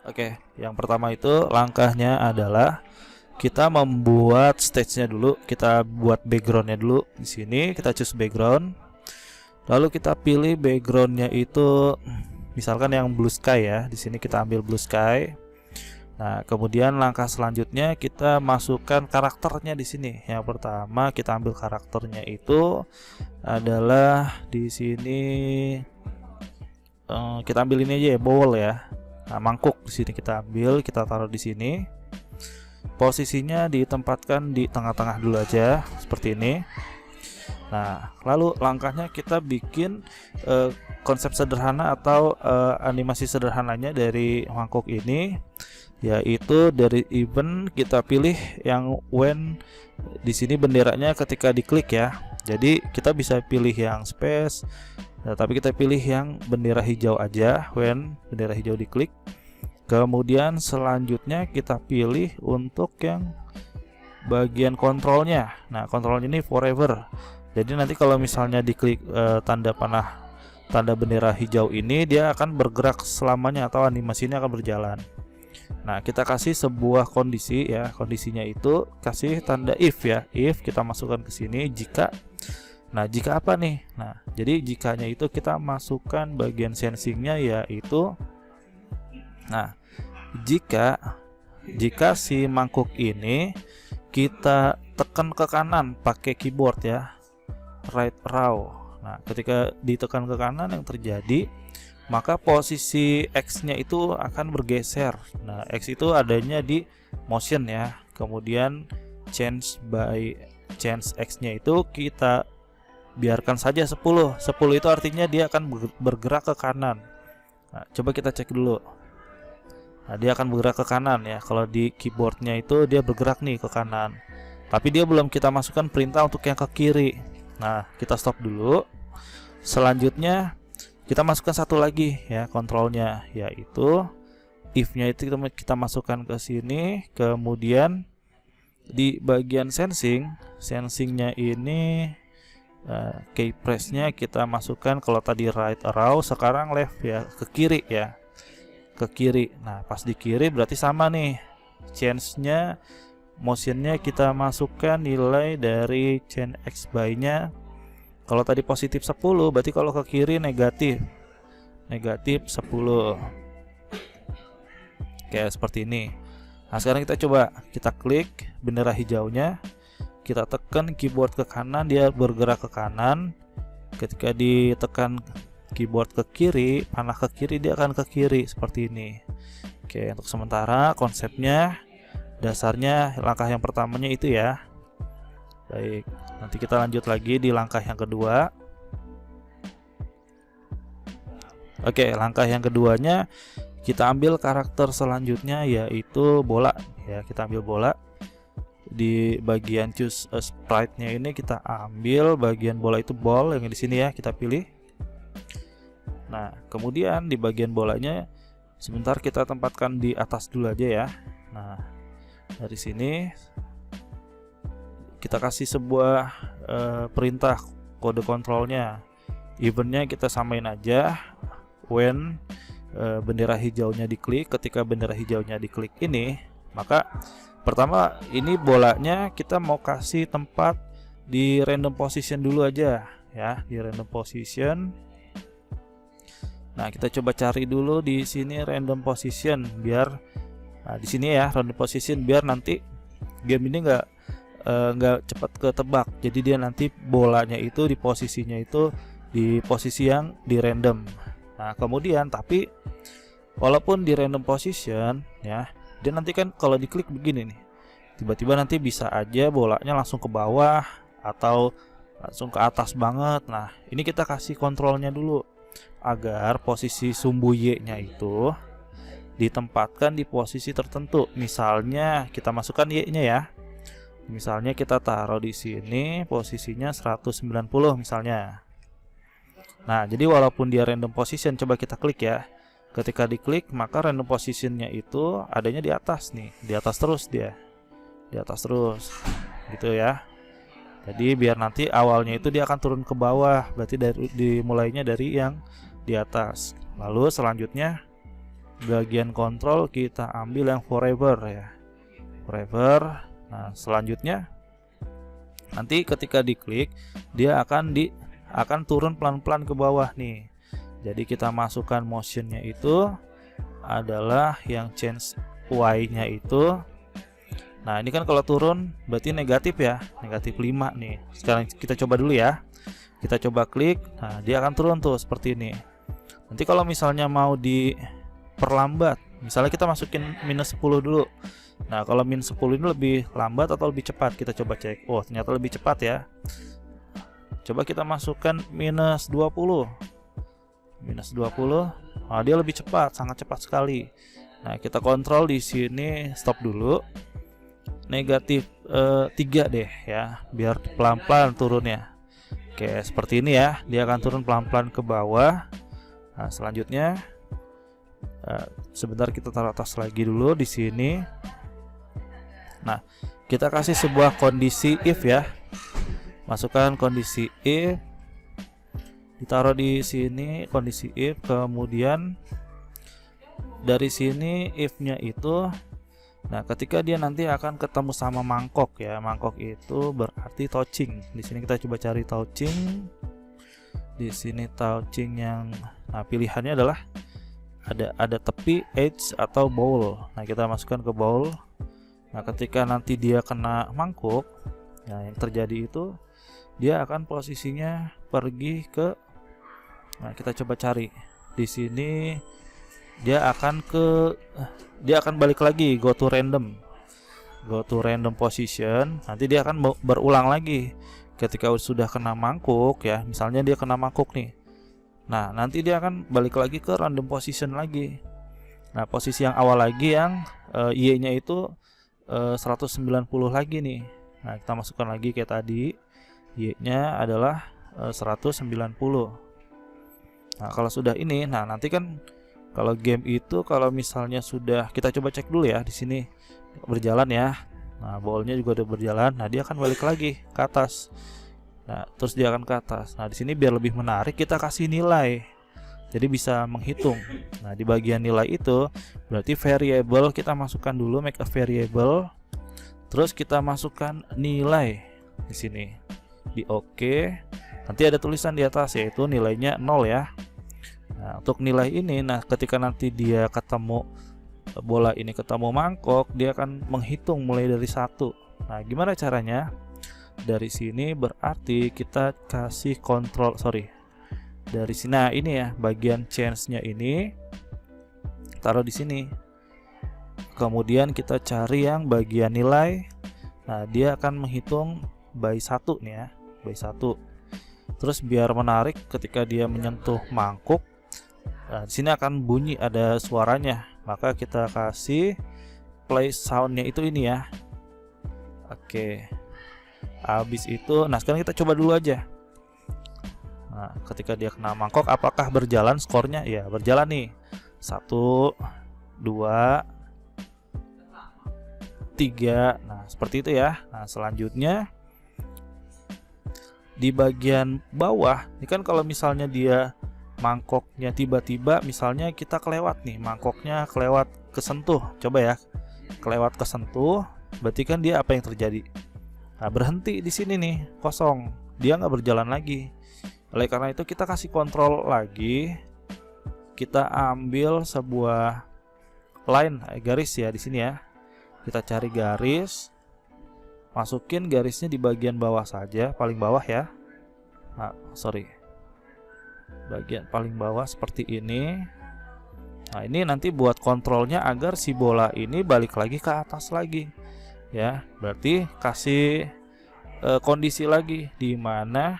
Oke, yang pertama itu langkahnya adalah kita membuat stage-nya dulu. Kita buat background-nya dulu. Di sini kita choose background. Lalu kita pilih background-nya itu misalkan yang blue sky ya. Di sini kita ambil blue sky. Nah, kemudian langkah selanjutnya kita masukkan karakternya di sini. Yang pertama kita ambil karakternya itu adalah di sini kita ambil ini aja ya, bowl ya. Nah, mangkuk di sini kita ambil, kita taruh di sini. Posisinya ditempatkan di tengah-tengah dulu aja seperti ini. Nah, lalu langkahnya kita bikin konsep sederhana atau animasi sederhananya dari mangkuk ini, yaitu dari event kita pilih yang when. Di sini benderanya ketika diklik ya. Jadi kita bisa pilih yang space. Nah, tapi kita pilih yang bendera hijau aja, when bendera hijau diklik. Kemudian selanjutnya kita pilih untuk yang bagian kontrolnya. Nah, kontrolnya ini forever. Jadi nanti kalau misalnya diklik tanda panah, tanda bendera hijau ini, dia akan bergerak selamanya atau animasinya akan berjalan. Nah, kita kasih sebuah kondisi ya. Kondisinya itu kasih tanda if ya. If kita masukkan ke sini jika. Nah, jika apa nih? Nah, jadi jikanya itu kita masukkan bagian sensingnya yaitu, nah, jika si mangkuk ini kita tekan ke kanan pakai keyboard ya, right arrow. Nah, ketika ditekan ke kanan yang terjadi, maka posisi X-nya itu akan bergeser. Nah, X itu adanya di motion ya. Kemudian change X-nya itu kita biarkan saja 10. 10 itu artinya dia akan bergerak ke kanan. Nah, coba kita cek dulu. Nah, dia akan bergerak ke kanan ya. Kalau di keyboardnya itu dia bergerak nih ke kanan. Tapi dia belum kita masukkan perintah untuk yang ke kiri. Nah, kita stop dulu. Selanjutnya kita masukkan satu lagi ya kontrolnya, yaitu if-nya itu kita masukkan ke sini. Kemudian di bagian sensingnya ini key press-nya kita masukkan, kalau tadi right arrow sekarang left ya, ke kiri ya, ke kiri. Nah, pas di kiri berarti sama nih, change-nya, motion-nya kita masukkan nilai dari change X by-nya. Kalau tadi positif 10, berarti kalau ke kiri negatif 10. Kayak seperti ini. Nah, sekarang kita coba, kita klik bendera hijaunya, kita tekan keyboard ke kanan, dia bergerak ke kanan. Ketika ditekan keyboard ke kiri, panah ke kiri, dia akan ke kiri seperti ini. Oke, untuk sementara konsepnya, dasarnya langkah yang pertamanya itu ya. Baik, nanti kita lanjut lagi di langkah yang kedua. Oke, langkah yang keduanya kita ambil karakter selanjutnya yaitu bola ya. Kita ambil bola. Di bagian choose a sprite-nya ini kita ambil bagian bola itu ball yang di sini ya, kita pilih. Nah, kemudian di bagian bolanya sebentar kita tempatkan di atas dulu aja ya. Nah, dari sini kita kasih sebuah perintah kode kontrolnya. Eventnya kita samain aja when bendera hijaunya diklik. Ketika bendera hijaunya diklik ini, maka pertama ini bolanya kita mau kasih tempat di random position dulu aja ya, di random position. Nah, kita coba cari dulu di sini random position biar, nah di sini ya random position, biar nanti game ini nggak cepat ketebak. Jadi dia nanti bolanya itu di posisinya itu di posisi yang di random. Nah, kemudian tapi walaupun di random position ya, dia nanti kan kalau diklik begini nih, tiba-tiba nanti bisa aja bolanya langsung ke bawah atau langsung ke atas banget. Nah, ini kita kasih kontrolnya dulu agar posisi sumbu Y-nya itu ditempatkan di posisi tertentu. Misalnya kita masukkan Y-nya ya. Misalnya kita taruh di sini posisinya 190 misalnya. Nah, jadi walaupun dia random position, coba kita klik ya. Ketika diklik, maka random positionnya itu adanya di atas nih, di atas terus dia, di atas terus, gitu ya. Jadi biar nanti awalnya itu dia akan turun ke bawah, berarti dimulainya dari yang di atas. Lalu selanjutnya bagian kontrol kita ambil yang forever ya, forever. Nah selanjutnya nanti ketika diklik dia akan turun pelan-pelan ke bawah nih. Jadi kita masukkan motionnya itu adalah yang change Y-nya itu. Nah ini kan kalau turun berarti negatif ya, negatif 5 nih. Sekarang kita coba dulu ya. Kita coba klik, nah dia akan turun tuh seperti ini. Nanti kalau misalnya mau diperlambat, misalnya kita masukin minus 10 dulu. Nah kalau minus 10 ini lebih lambat atau lebih cepat, kita coba cek. Oh ternyata lebih cepat ya. Coba kita masukkan minus 20. Minus 20, nah dia lebih cepat, sangat cepat sekali. Nah kita kontrol di sini, stop dulu. Negatif 3 deh ya, biar pelan-pelan turunnya. Oke seperti ini ya, dia akan turun pelan-pelan ke bawah. Nah selanjutnya sebentar kita taruh atas lagi dulu di sini. Nah kita kasih sebuah kondisi if ya, masukkan kondisi if, ditaruh di sini kondisi if, kemudian dari sini if-nya itu, nah ketika dia nanti akan ketemu sama mangkok ya, mangkok itu berarti touching. Di sini kita coba cari touching. Di sini touching yang, nah pilihannya adalah ada tepi, edge atau bowl. Nah kita masukkan ke bowl. Nah ketika nanti dia kena mangkuk, nah yang terjadi itu dia akan posisinya pergi ke, nah kita coba cari di sini, dia akan balik lagi, go to random position. Nanti dia akan berulang lagi ketika sudah kena mangkuk ya, misalnya dia kena mangkuk nih. Nah nanti dia akan balik lagi ke random position lagi. Nah posisi yang awal lagi yang Y-nya itu 190 lagi nih. Nah kita masukkan lagi kayak tadi, Y-nya adalah 190. Nah kalau sudah ini, nah nanti kan kalau game itu kalau misalnya sudah, kita coba cek dulu ya di sini berjalan ya. Nah ballnya juga udah berjalan. Nah dia akan balik lagi ke atas. Nah terus dia akan ke atas. Nah di sini biar lebih menarik kita kasih nilai, jadi bisa menghitung. Nah di bagian nilai itu berarti variable kita masukkan dulu, make a variable, terus kita masukkan nilai di sini di OK. Nanti ada tulisan di atas yaitu nilainya 0 ya. Nah untuk nilai ini, nah ketika nanti dia ketemu bola ini ketemu mangkok, dia akan menghitung mulai dari 1. Nah gimana caranya? Dari sini berarti kita kasih kontrol, dari sini. Nah ini ya bagian change-nya ini taruh di sini. Kemudian kita cari yang bagian nilai. Nah dia akan menghitung by 1 nih ya, by 1. Terus biar menarik ketika dia menyentuh mangkuk, nah di sini akan bunyi, ada suaranya. Maka kita kasih play soundnya itu ini ya. Oke. Habis itu, nah sekarang kita coba dulu aja. Nah, ketika dia kena mangkok apakah berjalan skornya? Ya, berjalan nih. 1 2 3. Nah, seperti itu ya. Nah, selanjutnya di bagian bawah, ini kan kalau misalnya dia mangkoknya tiba-tiba misalnya kita kelewat nih, mangkoknya kelewat kesentuh. Coba ya. Kelewat kesentuh, berarti kan dia apa yang terjadi? Nah, berhenti di sini nih, kosong. Dia nggak berjalan lagi. Oleh karena itu kita kasih kontrol lagi. Kita ambil sebuah line, garis ya di sini ya. Kita cari garis. Masukin garisnya di bagian bawah saja, paling bawah ya. Nah, bagian paling bawah seperti ini. Nah, ini nanti buat kontrolnya agar si bola ini balik lagi ke atas lagi. Ya, berarti kasih kondisi lagi di mana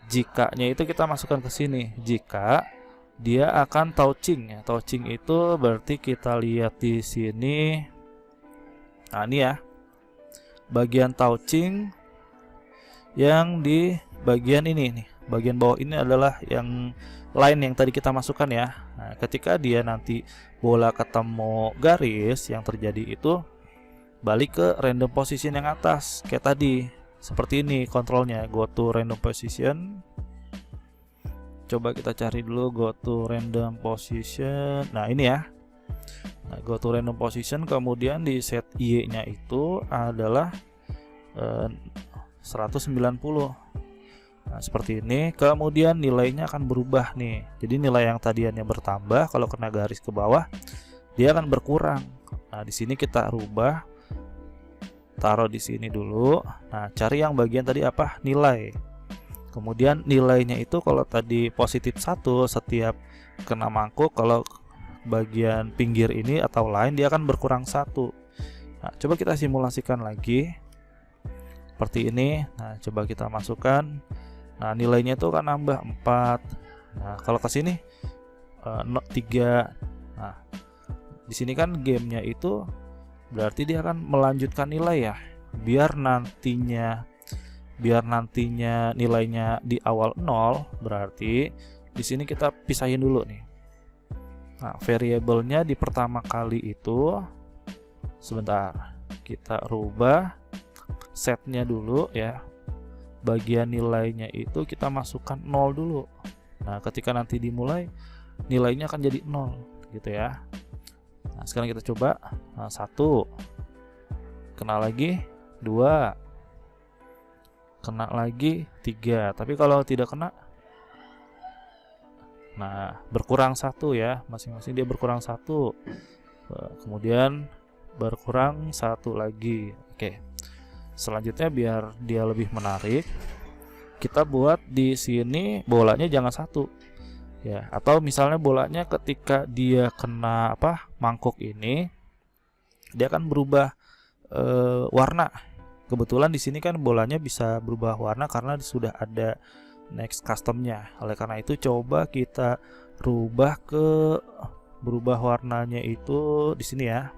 jika-nya itu kita masukkan ke sini. Jika dia akan touching ya. Touching itu berarti kita lihat di sini. Nah, ini ya. Bagian touching yang di bagian ini nih. Bagian bawah ini adalah yang line yang tadi kita masukkan ya. Nah, ketika dia nanti bola ketemu garis, yang terjadi itu balik ke random position yang atas kayak tadi. Seperti ini kontrolnya, go to random position. Coba kita cari dulu go to random position. Nah ini ya, Nah, go to random position, kemudian di set Y-nya itu adalah 190. Nah, seperti ini. Kemudian nilainya akan berubah nih. Jadi nilai yang tadinya bertambah, kalau kena garis ke bawah dia akan berkurang. Nah, di sini kita rubah, taruh di sini dulu. Nah, cari yang bagian tadi apa? Nilai. Kemudian nilainya itu kalau tadi positif 1 setiap kena mangkuk, kalau bagian pinggir ini atau line dia akan berkurang 1. Nah, coba kita simulasikan lagi seperti ini. Nah, coba kita masukkan. Nah, nilainya itu akan nambah 4. Nah, kalau ke sini 3. Nah, di sini kan gamenya itu berarti dia akan melanjutkan nilai ya. Biar nantinya nilainya di awal 0, berarti di sini kita pisahin dulu nih. Nah, variabelnya di pertama kali itu sebentar. Kita rubah setnya dulu ya. Bagian nilainya itu kita masukkan 0 dulu. Nah, ketika nanti dimulai nilainya akan jadi 0 gitu ya. Nah, sekarang kita coba. Nah, 1 kena lagi, 2 kena lagi, 3. Tapi kalau tidak kena, nah berkurang 1 ya. Masing-masing dia berkurang 1. Kemudian berkurang 1 lagi. Oke. Selanjutnya biar dia lebih menarik, kita buat di sini bolanya jangan 1 ya, atau misalnya bolanya ketika dia kena mangkuk ini dia akan berubah warna. Kebetulan di sini kan bolanya bisa berubah warna karena sudah ada next customnya. Oleh karena itu coba kita berubah warnanya itu di sini ya.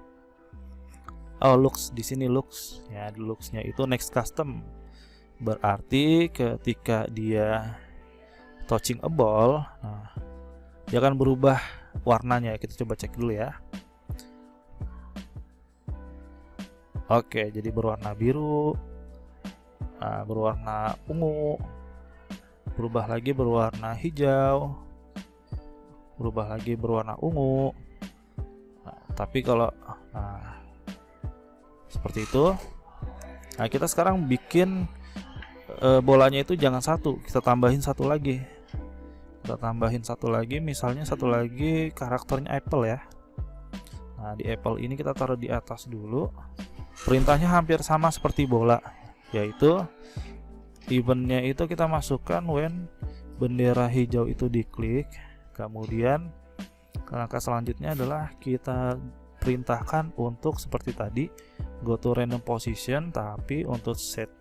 Oh, looks di sini looks ya, di looksnya itu next custom. Berarti ketika dia touching a ball, nah, dia akan berubah warnanya. Kita coba cek dulu ya. Oke, jadi berwarna biru, berwarna ungu, berubah lagi berwarna hijau, berubah lagi berwarna ungu. Nah, tapi kalau seperti itu. Nah, kita sekarang bikin bolanya itu jangan 1, kita tambahin 1 lagi. Kita tambahin 1 lagi, misalnya 1 lagi karakternya Apple ya. Nah, di Apple ini kita taruh di atas dulu. Perintahnya hampir sama seperti bola, yaitu eventnya itu kita masukkan when bendera hijau itu diklik. Kemudian langkah selanjutnya adalah kita perintahkan untuk seperti tadi go to random position, tapi untuk set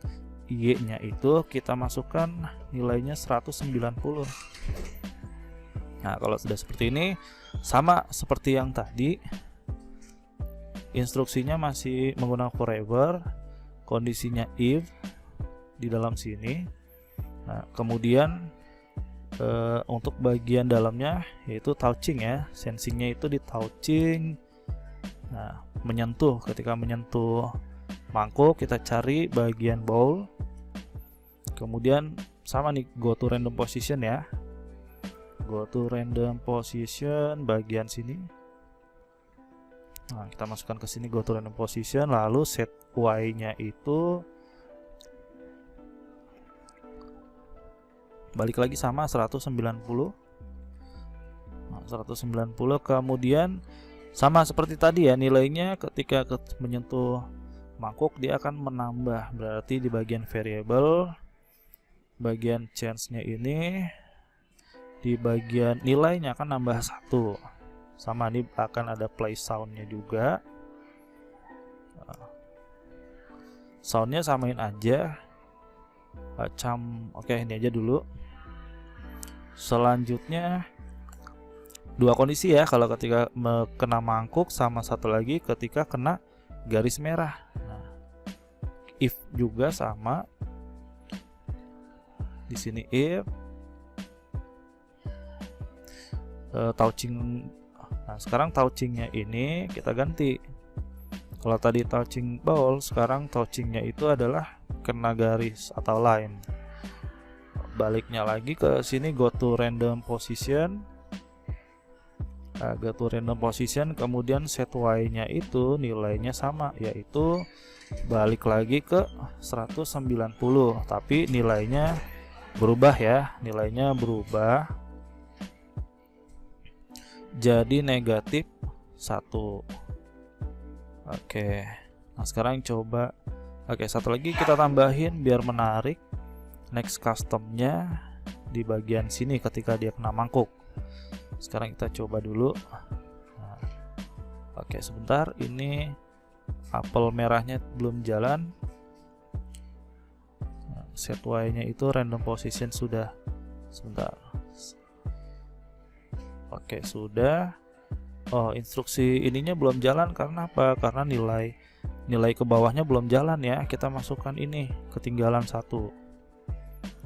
Y-nya itu kita masukkan nilainya 190. Nah, kalau sudah seperti ini sama seperti yang tadi, instruksinya masih menggunakan forever, kondisinya if di dalam sini. Nah, kemudian untuk bagian dalamnya yaitu touching ya, sensingnya itu di touching. Nah, menyentuh, ketika menyentuh mangkuk kita cari bagian bowl. Kemudian sama nih, go to random position ya. Go to random position bagian sini. Nah, kita masukkan ke sini go to random position, lalu set Y-nya itu balik lagi sama 190. Nah, 190, kemudian sama seperti tadi ya, nilainya ketika menyentuh mangkuk dia akan menambah. Berarti di bagian variable, bagian change-nya ini, di bagian nilainya akan nambah 1. Sama, ini akan ada play sound-nya juga. Soundnya samain aja. Oke, ini aja dulu. Selanjutnya dua kondisi ya, kalau ketika kena mangkuk, sama satu lagi ketika kena garis merah. Nah, if juga sama di sini if touching. Nah, sekarang touchingnya ini kita ganti. Kalau tadi touching ball, sekarang touchingnya itu adalah kena garis atau line. Baliknya lagi ke sini, go to random position. go to random position, kemudian set y-nya itu nilainya sama, yaitu balik lagi ke 190, tapi nilainya berubah ya, nilainya berubah jadi negatif 1. Oke, nah sekarang coba, oke, satu lagi kita tambahin biar menarik, next customnya di bagian sini ketika dia kena mangkuk. Sekarang kita coba dulu. Nah, oke, sebentar, ini apel merahnya belum jalan. Nah, set y-nya itu random position sudah. Sebentar. Oke, sudah. Oh, instruksi ininya belum jalan karena apa? Karena nilai ke bawahnya belum jalan ya. Kita masukkan ini, ketinggalan 1.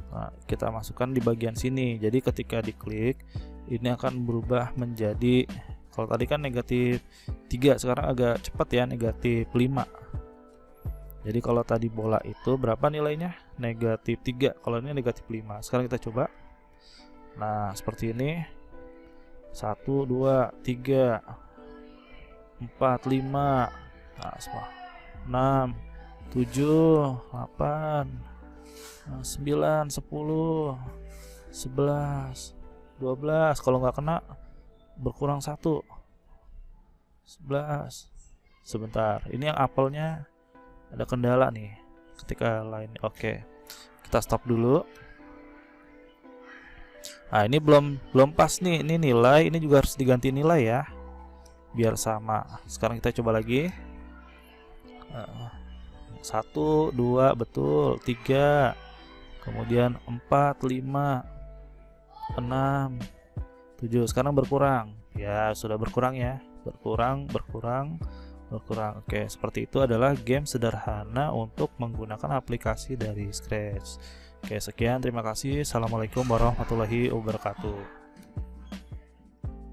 Nah, kita masukkan di bagian sini. Jadi ketika diklik, ini akan berubah menjadi, kalau tadi kan negatif 3, sekarang agak cepat ya, negatif 5. Jadi kalau tadi bola itu berapa nilainya? Negatif 3, kalau ini negatif 5. Sekarang kita coba. Nah, seperti ini. 1, 2, 3, 4, 5, nah, 6, 7, 8, 9, 10, 11, 12. Kalau nggak kena berkurang 1, 11. Sebentar, ini yang apelnya ada kendala nih ketika lain. Oke, kita stop dulu. Nah, ini belum pas nih, ini nilai, ini juga harus diganti nilai ya biar sama. Sekarang kita coba lagi. 1, 2, betul, 3, kemudian 4, 5, 6, 7. Sekarang berkurang ya, sudah berkurang ya, berkurang. Oke, seperti itu adalah game sederhana untuk menggunakan aplikasi dari Scratch. Oke, sekian, terima kasih. Assalamualaikum warahmatullahi wabarakatuh.